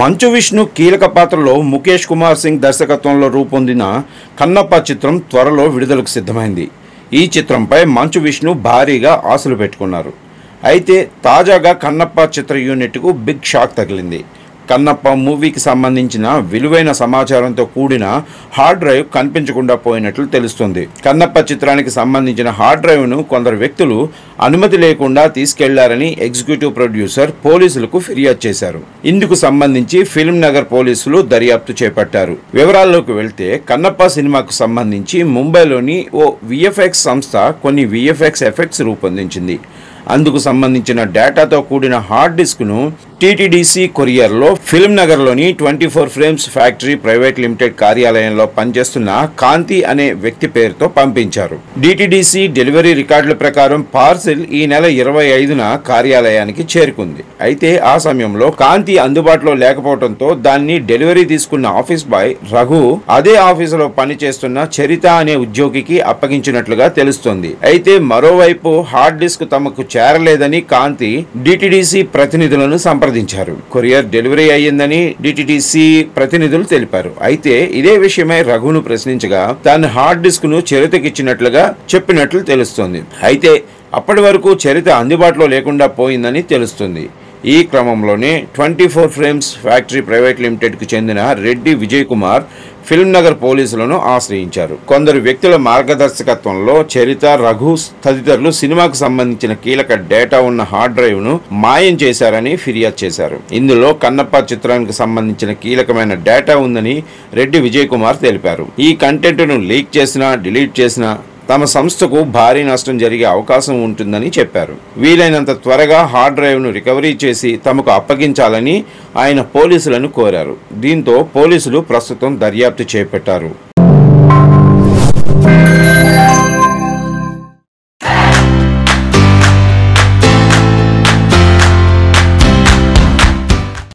మంచు విష్ణు కీలక పాత్రలో ముఖేష్ కుమార్ సింగ్ దర్శకత్వంలో రూపొందిన కన్నప్ప చిత్రం త్వరలో విడుదలకు సిద్ధమైంది. ఈ చిత్రంపై మంచు విష్ణు భారీగా ఆశలు పెట్టుకున్నారు. అయితే తాజాగా కన్నప్ప చిత్ర యూనిట్కు బిగ్ షాక్ తగిలింది. కన్నప్ప మూవీకి సంబంధించిన విలువైన సమాచారంతో కూడిన హార్డ్ డ్రైవ్ కనిపించకుండా పోయినట్లు తెలుస్తుంది. కన్నప్ప చిత్రానికి సంబంధించిన హార్డ్ డ్రైవ్ను కొందరు వ్యక్తులు అనుమతి లేకుండా తీసుకెళ్లారని ఎగ్జిక్యూటివ్ ప్రొడ్యూసర్ పోలీసులకు ఫిర్యాదు చేశారు. ఇందుకు సంబంధించి ఫిల్మ్ నగర్ పోలీసులు దర్యాప్తు చేపట్టారు. వివరాల్లోకి వెళ్తే కన్నప్ప సినిమాకు సంబంధించి ముంబైలోని ఓ విఎఫ్ఎక్స్ సంస్థ కొన్ని విఎఫ్ఎక్స్ ఎఫెక్ట్స్ రూపొందించింది. అందుకు సంబంధించిన డేటాతో కూడిన హార్డ్ డిస్క్ను టీటీడీసీ కొరియర్లో ఫిల్మ్ నగర్లోని 24 ఫ్రేమ్స్ ఫ్యాక్టరీ ప్రైవేట్ లిమిటెడ్ కార్యాలయంలో పనిచేస్తున్న కాంతి అనే వ్యక్తి పేరుతో పంపించారు. డిటిడిసి డెలివరీ రికార్డుల ప్రకారం పార్సిల్ ఈ నెల 25న కార్యాలయానికి చేరుకుంది. అయితే ఆ సమయంలో కాంతి అందుబాటులో లేకపోవడంతో దాన్ని డెలివరీ తీసుకున్న ఆఫీస్ బాయ్ రఘు అదే ఆఫీసులో పనిచేస్తున్న చరిత అనే ఉద్యోగికి అప్పగించినట్లుగా తెలుస్తోంది. అయితే మరోవైపు హార్డ్ డిస్క్ తమకు చేరలేదని కాంతి డిటిడిసి ప్రతినిధులను సంప్రదించారు. కొరియర్ డెలివరీ అయ్యిందని డిటిడిసి ప్రతినిధులు తెలిపారు. అయితే ఇదే విషయమై రఘును ప్రశ్నించగా తాను హార్డ్ డిస్క్ ను చరితకిచ్చినట్లుగా చెప్పినట్లు తెలుస్తోంది. అయితే అప్పటి వరకు చరిత అందుబాటులో లేకుండా పోయిందని తెలుస్తుంది. ఈ క్రమంలోనే 24 ఫ్రేమ్స్ ఫ్యాక్టరీ ప్రైవేట్ లిమిటెడ్ కు చెందిన రెడ్డి విజయ్ కుమార్ ఫిల్మ్ నగర్ పోలీసులను ఆశ్రయించారు. కొందరు వ్యక్తుల మార్గదర్శకత్వంలో చరిత, రఘు తదితరులు సినిమాకు సంబంధించిన కీలక డేటా ఉన్న హార్డ్ డ్రైవ్ ను మాయం చేశారని ఫిర్యాదు చేశారు. ఇందులో కన్నప్ప చిత్రానికి సంబంధించిన కీలకమైన డేటా ఉందని రెడ్డి విజయ్ కుమార్ తెలిపారు. ఈ కంటెంట్ ను లీక్ చేసినా, డిలీట్ చేసినా తమ సంస్థకు భారీ నష్టం జరిగే అవకాశం ఉంటుందని చెప్పారు. వీలైనంత త్వరగా హార్డ్ డ్రైవ్ ను రికవరీ చేసి తమకు అప్పగించాలని ఆయన పోలీసులను కోరారు. దీంతో పోలీసులు ప్రస్తుతం దర్యాప్తు చేపట్టారు.